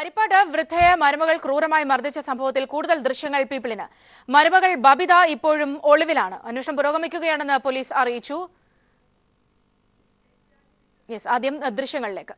ഹരിപ്പാട് വൃദ്ധയെ മരുമകൾ ക്രൂരമായി മർദ്ദിച്ച സംഭവത്തിൽ കൂടുതൽ ദൃശ്യങ്ങൾ പീപ്പിളിന്. മരുമകൾ ബബിത ഇപ്പോഴും ഒളിവിലാണ്. അന്വേഷണം പുരോഗമിക്കുകയാണെന്ന് പോലീസ് അറിയിച്ചു. ആദ്യം ദൃശ്യങ്ങളിലേക്ക്.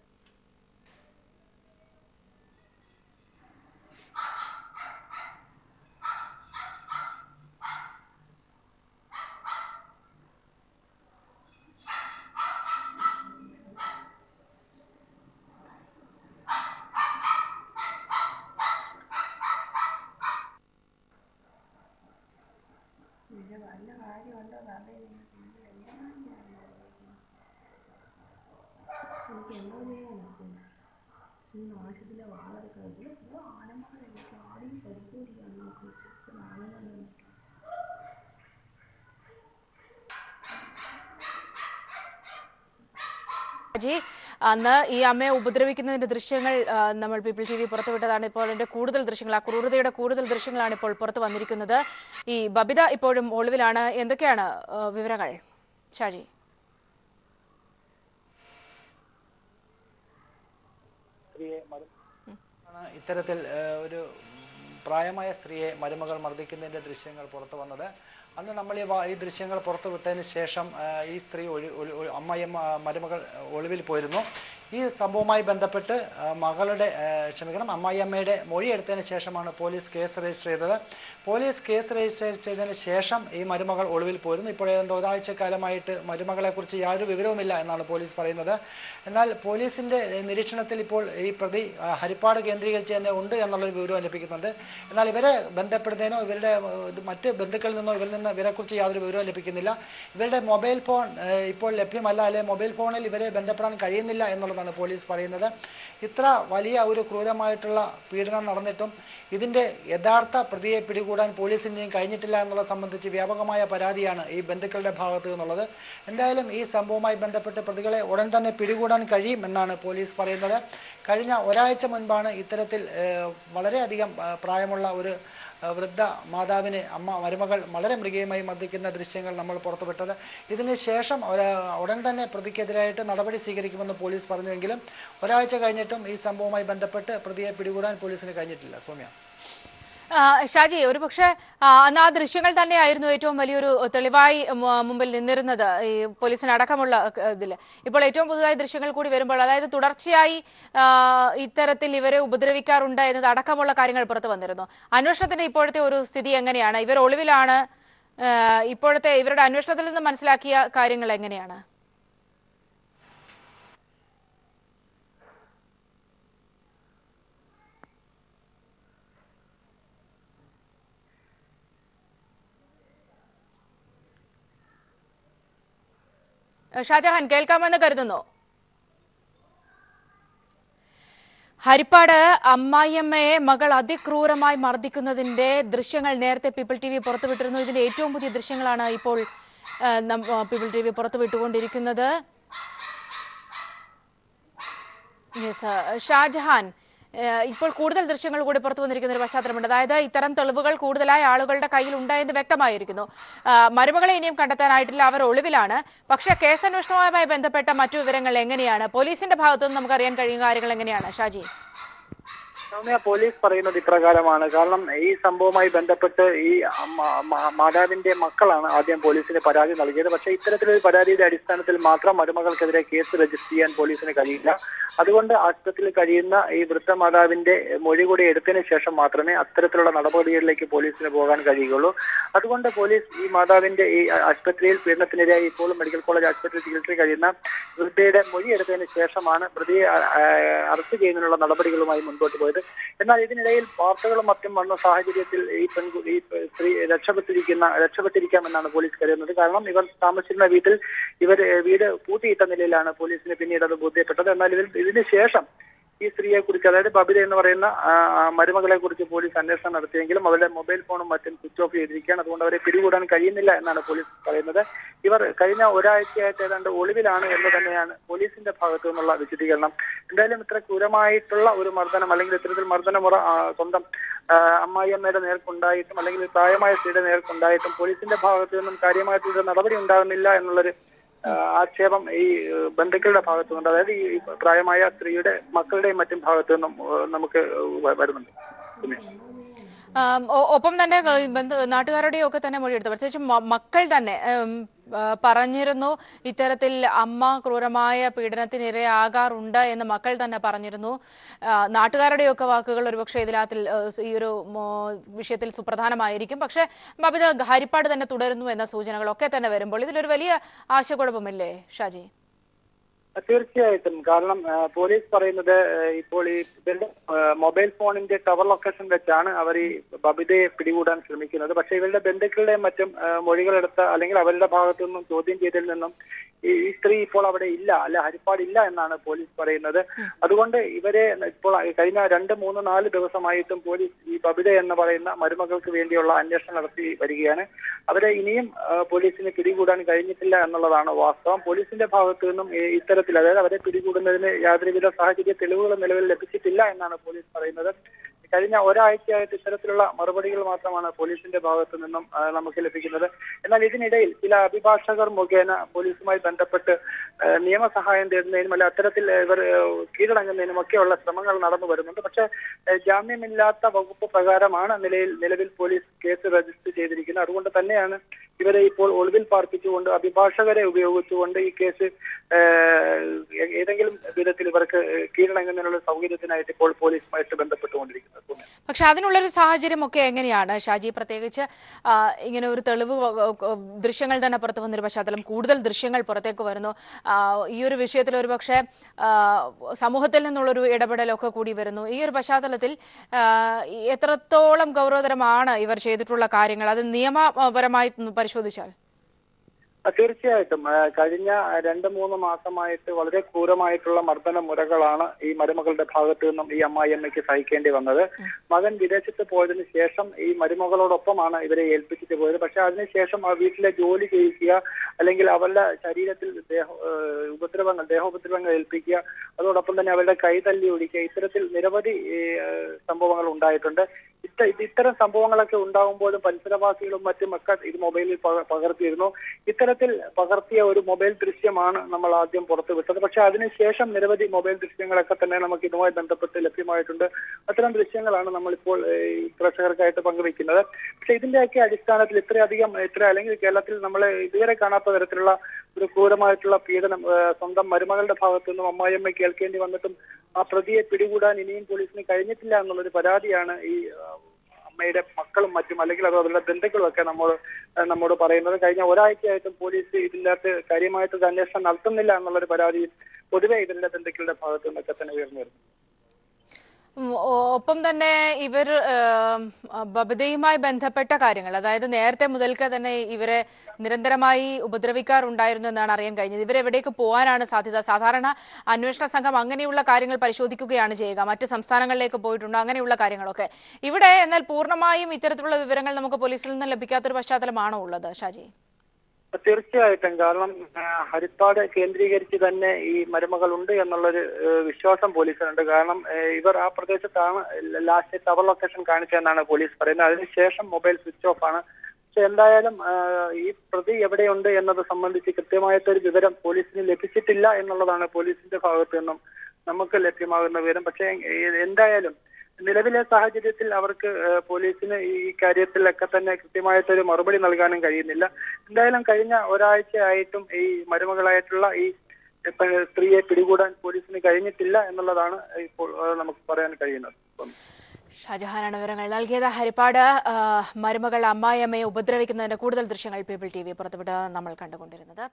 അന്ന് ഈ അമ്മയെ ഉപദ്രവിക്കുന്നതിന്റെ ദൃശ്യങ്ങൾ നമ്മൾ പീപ്പിൾ ടി വി പുറത്തുവിട്ടതാണ്. ഇപ്പോൾ അതിന്റെ കൂടുതൽ ദൃശ്യങ്ങൾ, ആ ക്രൂരതയുടെ കൂടുതൽ ദൃശ്യങ്ങളാണ് ഇപ്പോൾ പുറത്തു വന്നിരിക്കുന്നത്. ഈ ബബിത ഇപ്പോഴും ഒളിവിലാണ്. എന്തൊക്കെയാണ് വിവരങ്ങൾ ഷാജി? ഇത്തരത്തിൽ ഒരു പ്രായമായ സ്ത്രീയെ മരുമകൾ മർദ്ദിക്കുന്നതിന്റെ ദൃശ്യങ്ങൾ പുറത്തു വന്നത്. അന്ന് നമ്മൾ ഈ ദൃശ്യങ്ങൾ പുറത്തു വിട്ടതിന് ശേഷം ഈ സ്ത്രീ മരുമകൾ ഒളിവിൽ പോയിരുന്നു. ഈ സംഭവവുമായി ബന്ധപ്പെട്ട് അമ്മായിയമ്മയുടെ മൊഴിയെടുത്തതിന് ശേഷമാണ് പോലീസ് കേസ് രജിസ്റ്റർ ചെയ്തത്. പോലീസ് കേസ് രജിസ്റ്റർ ചെയ്തതിന് ശേഷം ഈ മരുമകൾ ഒളിവിൽ പോയിരുന്നു. ഇപ്പോൾ ഏതാണ്ട് ഒരാഴ്ചക്കാലമായിട്ട് മരുമകളെക്കുറിച്ച് യാതൊരു വിവരവുമില്ല എന്നാണ് പോലീസ് പറയുന്നത്. എന്നാൽ പോലീസിന്റെ നിരീക്ഷണത്തിൽ ഇപ്പോൾ ഈ പ്രതി ഹരിപ്പാട് കേന്ദ്രീകരിച്ച് തന്നെ ഉണ്ട് എന്നുള്ളൊരു വിവരവും ലഭിക്കുന്നുണ്ട്. എന്നാൽ ഇവരെ ബന്ധപ്പെടുന്നതിനോ ഇവരുടെ മറ്റ് ബന്ധുക്കളിൽ നിന്നോ ഇവരെക്കുറിച്ച് യാതൊരു വിവരവും ലഭിക്കുന്നില്ല. ഇവരുടെ മൊബൈൽ ഫോൺ ഇപ്പോൾ ലഭ്യമല്ല, അല്ലെങ്കിൽ മൊബൈൽ ഫോണിൽ ഇവരെ ബന്ധപ്പെടാൻ കഴിയുന്നില്ല എന്നുള്ളതാണ് പോലീസ് പറയുന്നത്. ഇത്ര വലിയ ഒരു ക്രൂരമായിട്ടുള്ള പീഡനം നടന്നിട്ടും ഇതിന്റെ യഥാർത്ഥ പ്രതിയെ പിടികൂടാൻ പോലീസിന്റെയും കഴിഞ്ഞിട്ടില്ല എന്നുള്ളത് സംബന്ധിച്ച് വ്യാപകമായ പരാതിയാണ് ഈ ബന്ധുക്കളുടെ ഭാഗത്തു നിന്നുള്ളത്. എന്തായാലും ഈ സംഭവവുമായി ബന്ധപ്പെട്ട് പ്രതികളെ ഉടൻ തന്നെ പിടികൂടാൻ കഴിയും എന്നാണ് പോലീസ് പറയുന്നത്. കഴിഞ്ഞ ഒരാഴ്ച മുൻപാണ് ഇത്തരത്തിൽ വളരെയധികം പ്രായമുള്ള ഒരു വൃദ്ധ മാതാവിനെ മരുമകൾ വളരെ മൃഗീയമായി മർദ്ദിക്കുന്ന ദൃശ്യങ്ങൾ നമ്മൾ പുറത്തുവിട്ടത്. ഇതിന് ശേഷം ഉടൻ തന്നെ പ്രതിക്കെതിരായിട്ട് നടപടി സ്വീകരിക്കുമെന്ന് പോലീസ് പറഞ്ഞുവെങ്കിലും ഒരാഴ്ച കഴിഞ്ഞിട്ടും ഈ സംഭവവുമായി ബന്ധപ്പെട്ട് പ്രതിയെ പിടികൂടാൻ പോലീസിന് കഴിഞ്ഞിട്ടില്ല. സൗമ്യ. ഷാജി, ഒരുപക്ഷെ അന്ന് ആ ദൃശ്യങ്ങൾ തന്നെയായിരുന്നു ഏറ്റവും വലിയൊരു തെളിവായി മുമ്പിൽ നിന്നിരുന്നത് ഈ പോലീസിനടക്കമുള്ള ഇതിൽ. ഇപ്പോൾ ഏറ്റവും പുതുതായി ദൃശ്യങ്ങൾ കൂടി വരുമ്പോൾ, അതായത് തുടർച്ചയായി ഇത്തരത്തിൽ ഇവരെ ഉപദ്രവിക്കാറുണ്ട് എന്നത് അടക്കമുള്ള കാര്യങ്ങൾ പുറത്തു വന്നിരുന്നു. അന്വേഷണത്തിന്റെ ഇപ്പോഴത്തെ ഒരു സ്ഥിതി എങ്ങനെയാണ്? ഇവർ ഒളിവിലാണ്. ഇപ്പോഴത്തെ ഇവരുടെ അന്വേഷണത്തിൽ നിന്ന് മനസ്സിലാക്കിയ കാര്യങ്ങൾ എങ്ങനെയാണ്? ഷാജഹാൻ, കേൾക്കാമെന്ന് കരുതുന്നു. ഹരിപ്പാട് അമ്മായിയമ്മയെ മകൾ അതിക്രൂരമായി മർദ്ദിക്കുന്നതിന്റെ ദൃശ്യങ്ങൾ നേരത്തെ പീപ്പിൾ ടി വി പുറത്തുവിട്ടിരുന്നു. ഇതിന്റെ ഏറ്റവും പുതിയ ദൃശ്യങ്ങളാണ് ഇപ്പോൾ പീപ്പിൾ ടി വി പുറത്തുവിട്ടുകൊണ്ടിരിക്കുന്നത്. ഷാജഹാൻ, ഇപ്പോൾ കൂടുതൽ ദൃശ്യങ്ങൾ കൂടി പുറത്തു വന്നിരിക്കുന്ന ഒരു പശ്ചാത്തലമുണ്ട്. അതായത് ഇത്തരം തെളിവുകൾ കൂടുതലായി ആളുകളുടെ കയ്യിൽ ഉണ്ടായെന്ന് വ്യക്തമായിരിക്കുന്നു. മരുമകളെ ഇനിയും കണ്ടെത്താനായിട്ടില്ല, അവർ ഒളിവിലാണ്. പക്ഷേ കേസന്വേഷണവുമായി ബന്ധപ്പെട്ട മറ്റു വിവരങ്ങൾ എങ്ങനെയാണ്? പോലീസിന്റെ ഭാഗത്തുനിന്ന് നമുക്കറിയാൻ കഴിയുന്ന കാര്യങ്ങൾ എങ്ങനെയാണ് ഷാജി? പോലീസ് പറയുന്നത് ഇപ്രകാരമാണ്. കാരണം ഈ സംഭവവുമായി ബന്ധപ്പെട്ട് ഈ മാതാവിന്റെ മക്കളാണ് ആദ്യം പോലീസിന് പരാതി നൽകിയത്. പക്ഷേ ഇത്തരത്തിലൊരു പരാതിയുടെ അടിസ്ഥാനത്തിൽ മാത്രം മരുമകൾക്കെതിരെ കേസ് രജിസ്റ്റർ ചെയ്യാൻ പോലീസിന് കഴിയില്ല. അതുകൊണ്ട് ആശുപത്രിയിൽ കഴിയുന്ന ഈ വൃദ്ധ മാതാവിന്റെ മൊഴി കൂടി എടുത്തതിന് ശേഷം മാത്രമേ അത്തരത്തിലുള്ള നടപടികളിലേക്ക് പോലീസിന് പോകാൻ കഴിയുകയുള്ളൂ. അതുകൊണ്ട് പോലീസ് ഈ മാതാവിന്റെ ഈ ആശുപത്രിയിൽ പീഡനത്തിനിരയായി ഇപ്പോഴും മെഡിക്കൽ കോളേജ് ആശുപത്രിയിൽ ചികിത്സ കഴിയുന്ന വൃദ്ധയുടെ മൊഴി എടുത്തതിന് ശേഷമാണ് പ്രതിയെ അറസ്റ്റ് ചെയ്യുന്നതിനുള്ള നടപടികളുമായി മുൻപോട്ട് പോയത്. എന്നാൽ ഇതിനിടയിൽ വാർത്തകളും മറ്റും വന്ന സാഹചര്യത്തിൽ ഈ സ്ത്രീ രക്ഷപ്പെട്ടിരിക്കാമെന്നാണ് പോലീസ് കരുതുന്നത്. കാരണം ഇവർ താമസിച്ചിരുന്ന വീട് പൂട്ടിയിട്ട നിലയിലാണ് പോലീസിന് പിന്നീട് അത് ബോധ്യപ്പെട്ടത്. എന്നാൽ ഇതിന് ശേഷം ഈ സ്ത്രീയെ കുറിച്ച്, അതായത് ബബിത എന്ന് പറയുന്ന മരുമകളെ കുറിച്ച് പോലീസ് അന്വേഷണം നടത്തിയെങ്കിലും അവരുടെ മൊബൈൽ ഫോണും മറ്റും സ്വിച്ച് ഓഫ് ചെയ്തിരിക്കുകയാണ്. അതുകൊണ്ട് അവരെ പിടികൂടാൻ കഴിയുന്നില്ല എന്നാണ് പോലീസ് പറയുന്നത്. ഇവർ കഴിഞ്ഞ ഒരാഴ്ചയായിട്ട് ഏതാണ്ട് ഒളിവിലാണ് എന്ന് തന്നെയാണ് പോലീസിന്റെ ഭാഗത്തു നിന്നുള്ള വിശദീകരണം. എന്തായാലും ഇത്ര ക്രൂരമായിട്ടുള്ള ഒരു മർദ്ദനം, അല്ലെങ്കിൽ ഇത്തരത്തിൽ മർദ്ദനമുറ സ്വന്തം അമ്മായിയമ്മയുടെ നേർക്കുണ്ടായിട്ടും അല്ലെങ്കിൽ പ്രായമായ സ്ത്രീയുടെ നേർക്കുണ്ടായിട്ടും പോലീസിന്റെ ഭാഗത്തു നിന്നും കാര്യമായിട്ടൊരു നടപടി ഉണ്ടാകുന്നില്ല എന്നുള്ളൊരു ആക്ഷേപം ഈ ബന്ധുക്കളുടെ ഭാഗത്തു നിന്നുണ്ട്. അതായത് ഈ പ്രായമായ സ്ത്രീയുടെ മക്കളുടെയും മറ്റും ഭാഗത്തു നിന്നും നമുക്ക് വരുന്നുണ്ട്. പിന്നെ ഒപ്പം തന്നെ നാട്ടുകാരുടെയും ഒക്കെ തന്നെ മൊഴിയെടുത്തു, പ്രത്യേകിച്ച് മക്കൾ തന്നെ പറഞ്ഞിരുന്നു ഇത്തരത്തിൽ അമ്മ ക്രൂരമായ പീഡനത്തിനിരയാകാറുണ്ട് എന്ന് മക്കൾ തന്നെ പറഞ്ഞിരുന്നു. നാട്ടുകാരുടെയൊക്കെ വാക്കുകൾ ഒരുപക്ഷെ ഇതിനകത്തിൽ ഈ ഒരു വിഷയത്തിൽ സുപ്രധാനമായിരിക്കും. പക്ഷേ ബബിത, ഹരിപ്പാട് തന്നെ തുടരുന്നു എന്ന സൂചനകളൊക്കെ തന്നെ വരുമ്പോൾ ഇതിലൊരു വലിയ ആശയക്കുഴപ്പമില്ലേ ഷാജി? തീർച്ചയായിട്ടും. കാരണം പോലീസ് പറയുന്നത് ഇപ്പോൾ ഈ മൊബൈൽ ഫോണിന്റെ ടവർ ലൊക്കേഷൻ വെച്ചാണ് അവർ ഈ ബബിതയെ പിടികൂടാൻ ശ്രമിക്കുന്നത്. പക്ഷേ ഇവരുടെ ബന്ധുക്കളുടെയും മറ്റും മൊഴികളെടുത്ത അല്ലെങ്കിൽ അവരുടെ ഭാഗത്തു നിന്നും ചോദ്യം ചെയ്തതിൽ നിന്നും ഈ സ്ത്രീ ഇപ്പോൾ അവിടെ ഇല്ല, അല്ല ഹരിപ്പാടില്ല എന്നാണ് പോലീസ് പറയുന്നത്. അതുകൊണ്ട് ഇവരെ ഇപ്പോൾ കഴിഞ്ഞ 2, 3, 4 ദിവസമായിട്ടും പോലീസ് ഈ ബബിത എന്ന് പറയുന്ന മരുമകൾക്ക് വേണ്ടിയുള്ള അന്വേഷണം നടത്തി വരികയാണ്. അവരെ ഇനിയും പോലീസിന് പിടികൂടാൻ കഴിഞ്ഞിട്ടില്ല എന്നുള്ളതാണ് വാസ്തവം. പോലീസിന്റെ ഭാഗത്തു നിന്നും ഇത്തരത്തിൽ, അതായത് അവരെ പിടികൂടുന്നതിന് യാതൊരുവിധ സാഹചര്യ തെളിവുകളും നിലവിൽ ലഭിച്ചിട്ടില്ല എന്നാണ് പോലീസ് പറയുന്നത്. കഴിഞ്ഞ ഒരാഴ്ചയായിട്ട് ഇത്തരത്തിലുള്ള മറുപടികൾ മാത്രമാണ് പോലീസിന്റെ ഭാഗത്തു നിന്നും നമുക്ക് ലഭിക്കുന്നത്. എന്നാൽ ഇതിനിടയിൽ ചില അഭിഭാഷകർ മുഖേന പോലീസുമായി ബന്ധപ്പെട്ട് നിയമസഹായം തേടുന്നതിനും അല്ല അത്തരത്തിൽ ഇവർ കീഴടങ്ങുന്നതിനും ഒക്കെയുള്ള ശ്രമങ്ങൾ നടന്നു വരുന്നുണ്ട്. പക്ഷേ ജാമ്യമില്ലാത്ത വകുപ്പ് പ്രകാരമാണ് നിലവിൽ പോലീസ് കേസ് രജിസ്റ്റർ ചെയ്തിരിക്കുന്നത്. അതുകൊണ്ട് തന്നെയാണ് ഇവരെ ഇപ്പോൾ ഒളിവിൽ പാർപ്പിച്ചുകൊണ്ട് അഭിഭാഷകരെ ഉപയോഗിച്ചുകൊണ്ട് ഈ കേസ് ഏതെങ്കിലും വിധത്തിൽ ഇവർക്ക് കീഴടങ്ങുന്നതിനുള്ള സൗകര്യത്തിനായിട്ട് ഇപ്പോൾ പോലീസുമായിട്ട് ബന്ധപ്പെട്ടുകൊണ്ടിരിക്കുന്നത്. പക്ഷെ അതിനുള്ളൊരു സാഹചര്യമൊക്കെ എങ്ങനെയാണ് ഷാജി? പ്രത്യേകിച്ച് ഇങ്ങനെ ഒരു തെളിവ് ദൃശ്യങ്ങൾ തന്നെ പുറത്തു വന്നൊരു പശ്ചാത്തലം, കൂടുതൽ ദൃശ്യങ്ങൾ പുറത്തേക്ക് വരുന്നു. ഈ ഒരു വിഷയത്തിൽ ഒരു പക്ഷേ സമൂഹത്തിൽ നിന്നുള്ളൊരു ഇടപെടലൊക്കെ കൂടി വരുന്നു. ഈ ഒരു പശ്ചാത്തലത്തിൽ എത്രത്തോളം ഗൗരവതരമാണ് ഇവർ ചെയ്തിട്ടുള്ള കാര്യങ്ങൾ? അത് നിയമപരമായി പരിശോധിച്ചാൽ തീർച്ചയായിട്ടും കഴിഞ്ഞ 2-3 മാസമായിട്ട് വളരെ ക്രൂരമായിട്ടുള്ള മർദ്ദന മുറകളാണ് ഈ മരുമകളുടെ ഭാഗത്തു നിന്നും ഈ അമ്മായിയമ്മയ്ക്ക് സഹിക്കേണ്ടി വന്നത്. മകൻ വിദേശത്ത് പോയതിനു ശേഷം ഈ മരുമകളോടൊപ്പമാണ് ഇവരെ ഏൽപ്പിച്ചിട്ട് പോയത്. പക്ഷെ അതിനുശേഷം ആ വീട്ടിലെ ജോലി ചെയ്യിക്കുക, അല്ലെങ്കിൽ അവരുടെ ശരീരത്തിൽ ദേഹോപദ്രവങ്ങൾ ഏൽപ്പിക്കുക, അതോടൊപ്പം തന്നെ അവരുടെ കൈ തല്ലി ഒടിക്കുക, ഇത്തരത്തിൽ നിരവധി സംഭവങ്ങൾ ഉണ്ടായിട്ടുണ്ട്. ഇത്തരം സംഭവങ്ങളൊക്കെ ഉണ്ടാകുമ്പോഴും പരിസരവാസികളും മറ്റുമൊക്കെ ഇത് മൊബൈലിൽ പകർത്തിയിരുന്നു. ഇത്തരത്തിൽ പകർത്തിയ ഒരു മൊബൈൽ ദൃശ്യമാണ് നമ്മൾ ആദ്യം പുറത്തുവിട്ടത്. പക്ഷെ അതിനുശേഷം നിരവധി മൊബൈൽ ദൃശ്യങ്ങളൊക്കെ തന്നെ നമുക്ക് ഇതുമായി ബന്ധപ്പെട്ട് ലഭ്യമായിട്ടുണ്ട്. അത്തരം ദൃശ്യങ്ങളാണ് നമ്മളിപ്പോൾ പ്രേക്ഷകർക്കായിട്ട് പങ്കുവയ്ക്കുന്നത്. പക്ഷെ ഇതിന്റെയൊക്കെ അടിസ്ഥാനത്തിൽ അല്ലെങ്കിൽ കേരളത്തിൽ നമ്മൾ ഇതുവരെ കാണാത്ത തരത്തിലുള്ള ഒരു ക്രൂരമായിട്ടുള്ള പീഡനം സ്വന്തം മരുമകളുടെ ഭാഗത്തു നിന്നും അമ്മായിയമ്മ കേൾക്കേണ്ടി വന്നിട്ടും ആ പ്രതിയെ പിടികൂടാൻ ഇനിയും പോലീസിന് കഴിഞ്ഞിട്ടില്ല എന്നുള്ളൊരു പരാതിയാണ് ഈ അമ്മയുടെ മക്കളും മറ്റും അല്ലെങ്കിൽ അത് അവരുടെ ബന്ധുക്കളും ഒക്കെ നമ്മോട് പറയുന്നത്. കഴിഞ്ഞ ഒരാഴ്ചയായിട്ടും പോലീസ് ഇതിനകത്ത് കാര്യമായിട്ട് അന്വേഷണം നടത്തുന്നില്ല എന്നുള്ളൊരു പരാതി പൊതുവെ ഇതിന്റെ ബന്ധുക്കളുടെ ഭാഗത്തു നിന്നൊക്കെ തന്നെ ഉയർന്നു വരുന്നു. ഒപ്പം തന്നെ ഇവർ ബബിതയുമായി ബന്ധപ്പെട്ട കാര്യങ്ങൾ, അതായത് നേരത്തെ മുതൽക്ക് തന്നെ ഇവരെ നിരന്തരമായി ഉപദ്രവിക്കാറുണ്ടായിരുന്നു എന്നാണ് അറിയാൻ കഴിഞ്ഞത്. ഇവരെവിടേക്ക് പോകാനാണ് സാധ്യത? സാധാരണ അന്വേഷണ സംഘം അങ്ങനെയുള്ള കാര്യങ്ങൾ പരിശോധിക്കുകയാണ് ചെയ്യുക. മറ്റ് സംസ്ഥാനങ്ങളിലേക്ക് പോയിട്ടുണ്ടോ? അങ്ങനെയുള്ള കാര്യങ്ങളൊക്കെ. ഇവിടെ എന്നാൽ പൂർണ്ണമായും ഇത്തരത്തിലുള്ള വിവരങ്ങൾ നമുക്ക് പോലീസിൽ നിന്ന് ലഭിക്കാത്തൊരു പശ്ചാത്തലമാണോ ഉള്ളത് ഷാജി? തീർച്ചയായിട്ടും. കാരണം ഹരിപ്പാട് കേന്ദ്രീകരിച്ച് തന്നെ ഈ മരുമകളുണ്ട് എന്നുള്ളൊരു വിശ്വാസം പോലീസിനുണ്ട്. കാരണം ഇവർ ആ പ്രദേശത്താണ് ലാസ്റ്റ് ടവർ ലൊക്കേഷൻ കാണിച്ചതെന്നാണ് പോലീസ് പറയുന്നത്. അതിനുശേഷം മൊബൈൽ സ്വിച്ച് ഓഫ് ആണ്. പക്ഷെ എന്തായാലും ഈ പ്രതി എവിടെയുണ്ട് എന്നത് സംബന്ധിച്ച് കൃത്യമായിട്ടൊരു വിവരം പോലീസിന് ലഭിച്ചിട്ടില്ല എന്നുള്ളതാണ് പോലീസിന്റെ ഭാഗത്തു നിന്നും നമുക്ക് ലഭ്യമാകുന്ന വിവരം. പക്ഷെ എന്തായാലും നിലവിലെ സാഹചര്യത്തിൽ അവർക്ക് പോലീസിന് ഈ കാര്യത്തിലൊക്കെ തന്നെ കൃത്യമായിട്ടൊരു മറുപടി നൽകാനും കഴിയുന്നില്ല. എന്തായാലും കഴിഞ്ഞ ഒരാഴ്ചയായിട്ടും ഈ മരുമകളായിട്ടുള്ള ഈ സ്ത്രീയെ പിടികൂടാൻ പോലീസിന് കഴിഞ്ഞിട്ടില്ല എന്നുള്ളതാണ് ഇപ്പോൾ നമുക്ക് പറയാൻ കഴിയുന്നത്. ഷാജഹാനാണ് വിവരങ്ങൾ നൽകിയത്. ഹരിപ്പാട് മരുമകൾ അമ്മായിയമ്മയെ ഉപദ്രവിക്കുന്നതിന്റെ കൂടുതൽ ദൃശ്യങ്ങൾ പീപ്പിൾ TV പുറത്തുവിട്ട് നമ്മൾ കണ്ടുകൊണ്ടിരുന്നത്.